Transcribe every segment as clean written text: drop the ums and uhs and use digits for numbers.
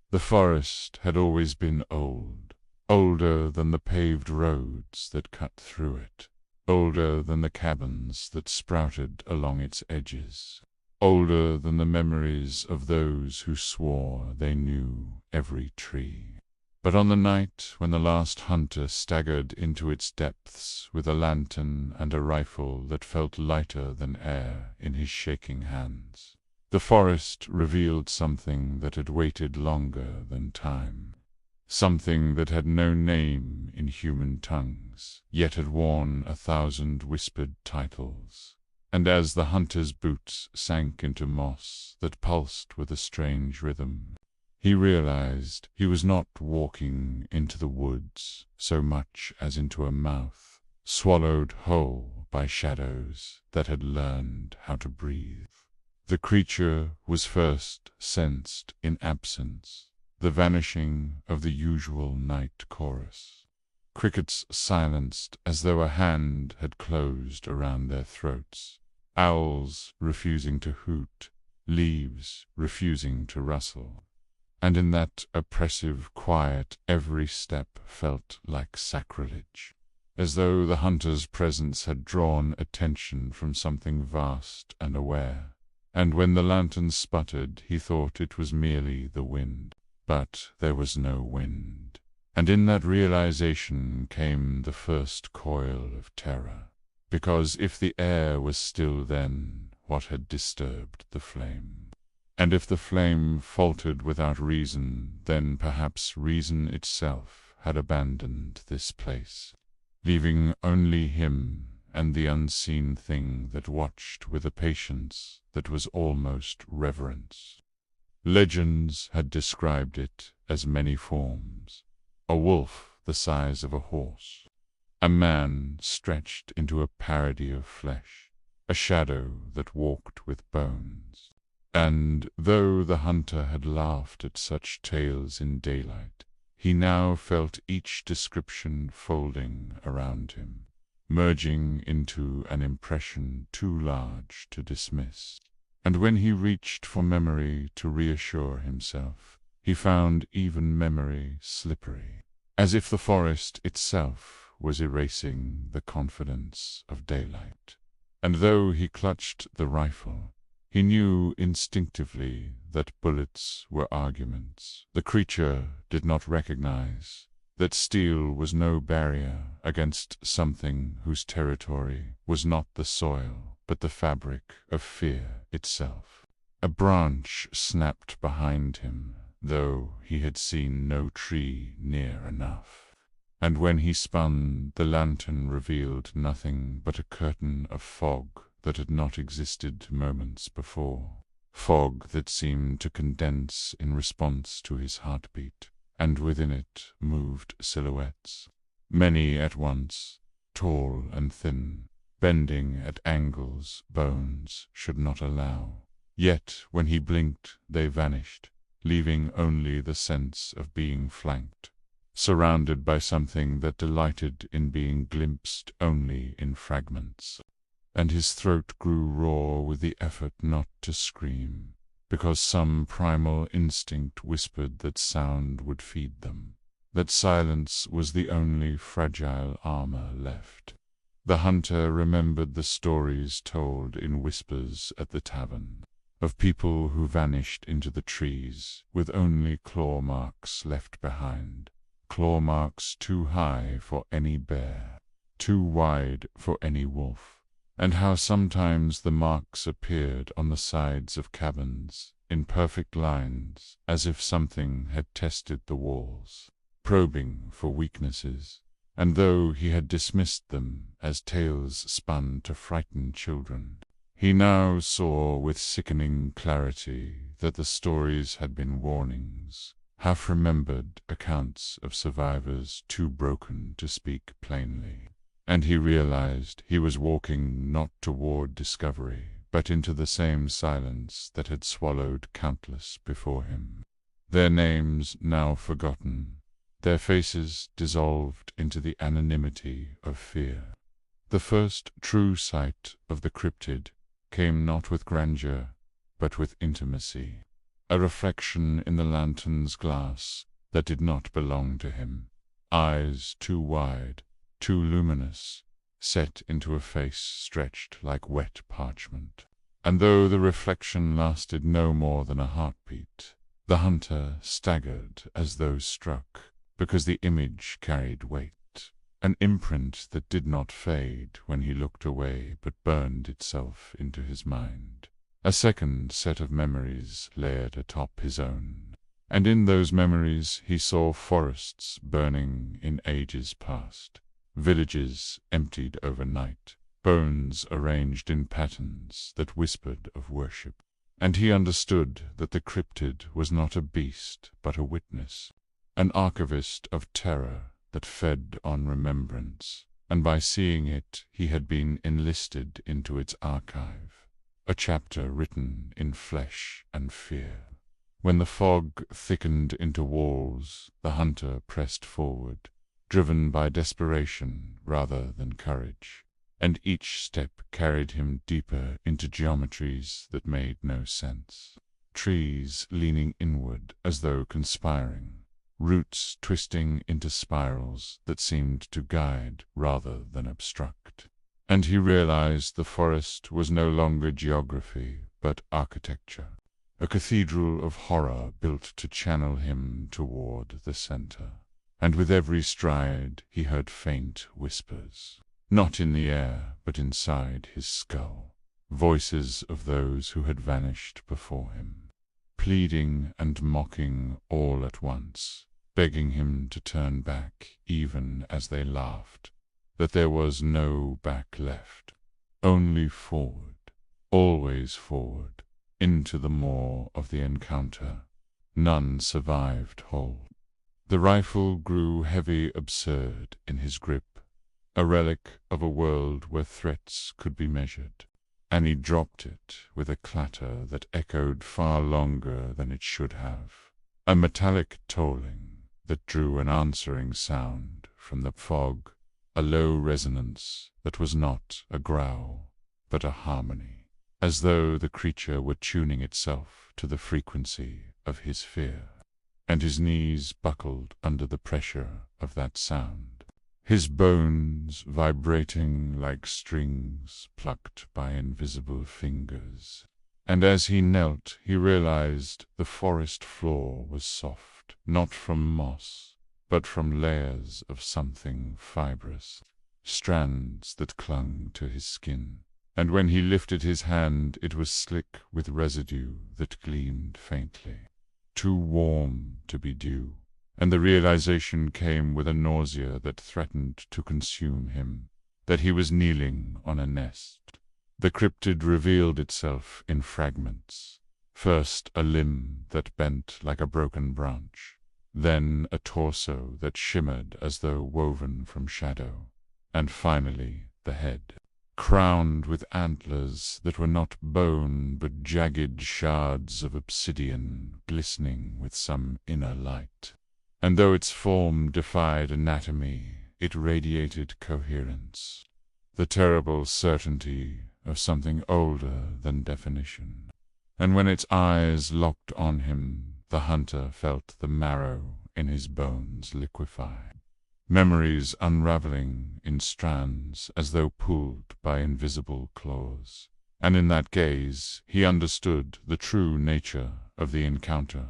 The forest had always been old, older than the paved roads that cut through it, older than the cabins that sprouted along its edges, older than the memories of those who swore they knew every tree. But on the night when the last hunter staggered into its depths with a lantern and a rifle that felt lighter than air in his shaking hands, the forest revealed something that had waited longer than time, something that had no name in human tongues, yet had worn 1,000 whispered titles. And as the hunter's boots sank into moss that pulsed with a strange rhythm, he realized he was not walking into the woods so much as into a mouth, swallowed whole by shadows that had learned how to breathe. The creature was first sensed in absence, the vanishing of the usual night chorus. Crickets silenced as though a hand had closed around their throats, owls refusing to hoot, leaves refusing to rustle. And in that oppressive quiet every step felt like sacrilege, as though the hunter's presence had drawn attention from something vast and aware. And when the lantern sputtered, he thought it was merely the wind. But there was no wind. And in that realization came the first coil of terror. Because if the air was still then, what had disturbed the flame? And if the flame faltered without reason, then perhaps reason itself had abandoned this place, leaving only him and the unseen thing that watched with a patience that was almost reverence. Legends had described it as many forms: a wolf the size of a horse, a man stretched into a parody of flesh, a shadow that walked with bones. And though the hunter had laughed at such tales in daylight, he now felt each description folding around him, merging into an impression too large to dismiss. And when he reached for memory to reassure himself, he found even memory slippery, as if the forest itself was erasing the confidence of daylight. And though he clutched the rifle, he knew instinctively that bullets were arguments. The creature did not recognize that steel was no barrier against something whose territory was not the soil, but the fabric of fear itself. A branch snapped behind him, though he had seen no tree near enough. And when he spun, the lantern revealed nothing but a curtain of fog that had not existed moments before. Fog that seemed to condense in response to his heartbeat, and within it moved silhouettes, many at once, tall and thin, bending at angles bones should not allow. Yet when he blinked, they vanished, leaving only the sense of being flanked, surrounded by something that delighted in being glimpsed only in fragments. And his throat grew raw with the effort not to scream, because some primal instinct whispered that sound would feed them, that silence was the only fragile armor left. The hunter remembered the stories told in whispers at the tavern, of people who vanished into the trees with only claw marks left behind, claw marks too high for any bear, too wide for any wolf. And how sometimes the marks appeared on the sides of cabins, in perfect lines, as if something had tested the walls, probing for weaknesses. And though he had dismissed them as tales spun to frighten children, he now saw with sickening clarity that the stories had been warnings, half-remembered accounts of survivors too broken to speak plainly. And he realized he was walking not toward discovery, but into the same silence that had swallowed countless before him. Their names now forgotten, their faces dissolved into the anonymity of fear. The first true sight of the cryptid came not with grandeur, but with intimacy. a reflection in the lantern's glass that did not belong to him. Eyes too wide, too luminous, set into a face stretched like wet parchment. And though the reflection lasted no more than a heartbeat, the hunter staggered as though struck, because the image carried weight, an imprint that did not fade when he looked away but burned itself into his mind. A second set of memories layered atop his own, and in those memories he saw forests burning in ages past, villages emptied overnight, bones arranged in patterns that whispered of worship. And he understood that the cryptid was not a beast but a witness, an archivist of terror that fed on remembrance, and by seeing it he had been enlisted into its archive, a chapter written in flesh and fear. When the fog thickened into walls, the hunter pressed forward, driven by desperation rather than courage, and each step carried him deeper into geometries that made no sense. Trees leaning inward as though conspiring, roots twisting into spirals that seemed to guide rather than obstruct. And he realized the forest was no longer geography but architecture, a cathedral of horror built to channel him toward the center. And with every stride he heard faint whispers, not in the air but inside his skull, voices of those who had vanished before him, pleading and mocking all at once, begging him to turn back even as they laughed, that there was no back left, only forward, always forward, into the maw of the encounter. None survived whole. The rifle grew heavy, absurd in his grip, a relic of a world where threats could be measured, and he dropped it with a clatter that echoed far longer than it should have, a metallic tolling that drew an answering sound from the fog, a low resonance that was not a growl but a harmony, as though the creature were tuning itself to the frequency of his fear. And his knees buckled under the pressure of that sound, his bones vibrating like strings plucked by invisible fingers. And as he knelt, he realized the forest floor was soft, not from moss, but from layers of something fibrous, strands that clung to his skin. And when he lifted his hand, it was slick with residue that gleamed faintly, too warm to be dew, and the realization came with a nausea that threatened to consume him, that he was kneeling on a nest. The cryptid revealed itself in fragments, first a limb that bent like a broken branch, then a torso that shimmered as though woven from shadow, and finally the head, crowned with antlers that were not bone but jagged shards of obsidian glistening with some inner light. And though its form defied anatomy, it radiated coherence, the terrible certainty of something older than definition. And when its eyes locked on him, the hunter felt the marrow in his bones liquefy, memories unraveling in strands as though pulled by invisible claws. And in that gaze he understood the true nature of the encounter,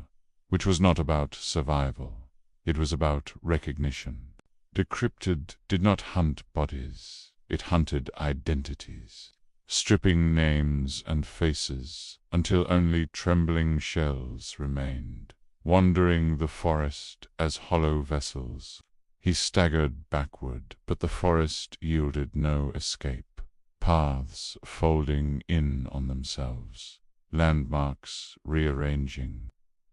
which was not about survival. It was about recognition. The cryptid did not hunt bodies, it hunted identities, stripping names and faces until only trembling shells remained, wandering the forest as hollow vessels. He staggered backward, but the forest yielded no escape, paths folding in on themselves, landmarks rearranging.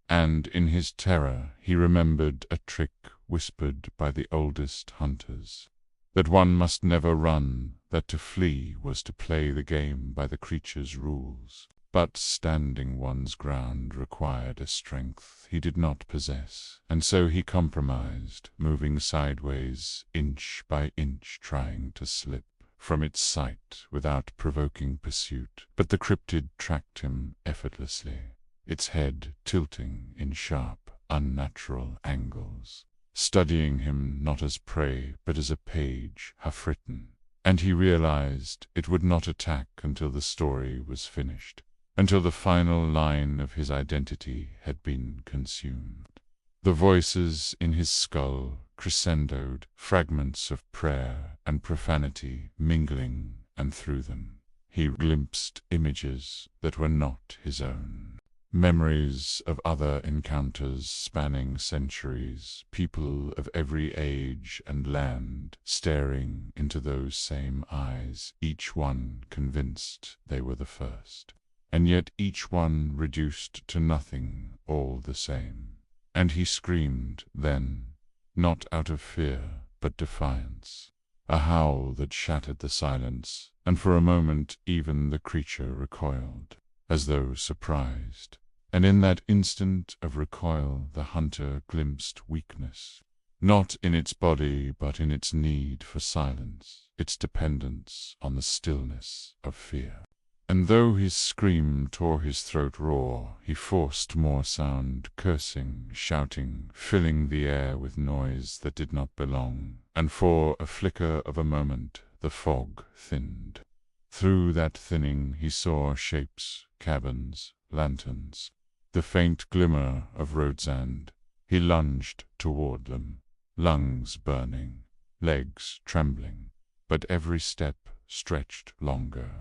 And in his terror he remembered a trick whispered by the oldest hunters, that one must never run, that to flee was to play the game by the creature's rules. But standing one's ground required a strength he did not possess, and so he compromised, moving sideways, inch by inch, trying to slip from its sight without provoking pursuit. But the cryptid tracked him effortlessly, its head tilting in sharp, unnatural angles, studying him not as prey but as a page half written. And he realized it would not attack until the story was finished, until the final line of his identity had been consumed. The voices in his skull crescendoed, fragments of prayer and profanity mingling, and through them he glimpsed images that were not his own. Memories of other encounters spanning centuries, people of every age and land staring into those same eyes, each one convinced they were the first, and yet each one reduced to nothing all the same. And he screamed then, not out of fear but defiance, a howl that shattered the silence, and for a moment even the creature recoiled, as though surprised. And in that instant of recoil the hunter glimpsed weakness, not in its body but in its need for silence, its dependence on the stillness of fear. And though his scream tore his throat raw, he forced more sound, cursing, shouting, filling the air with noise that did not belong, and for a flicker of a moment the fog thinned. Through that thinning he saw shapes, cabins, lanterns, the faint glimmer of road sand. He lunged toward them, lungs burning, legs trembling, but every step stretched longer.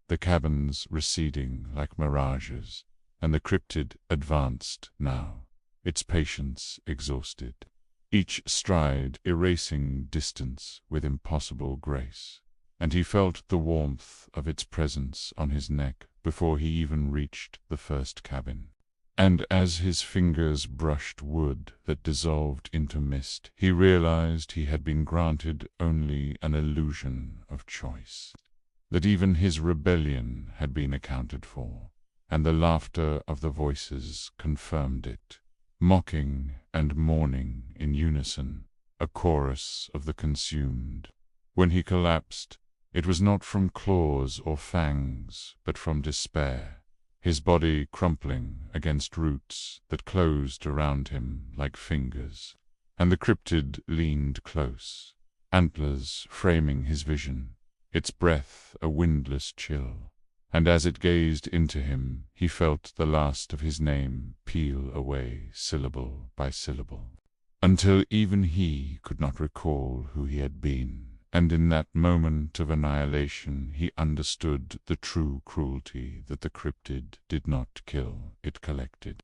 The cabins receding like mirages, and the cryptid advanced now, its patience exhausted, each stride erasing distance with impossible grace, and he felt the warmth of its presence on his neck before he even reached the first cabin. And as his fingers brushed wood that dissolved into mist, he realized he had been granted only an illusion of choice, that even his rebellion had been accounted for, and the laughter of the voices confirmed it, mocking and mourning in unison, a chorus of the consumed. When he collapsed, it was not from claws or fangs, but from despair, his body crumpling against roots that closed around him like fingers, and the cryptid leaned close, antlers framing his vision, its breath a windless chill, and as it gazed into him he felt the last of his name peel away syllable by syllable, until even he could not recall who he had been. And in that moment of annihilation he understood the true cruelty that the cryptid did not kill, it collected.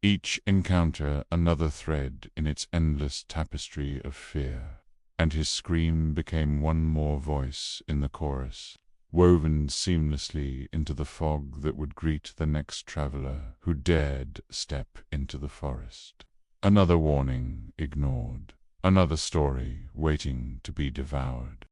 Each encounter another thread in its endless tapestry of fear, and his scream became one more voice in the chorus, woven seamlessly into the fog that would greet the next traveler who dared step into the forest. Another warning ignored. Another story waiting to be devoured.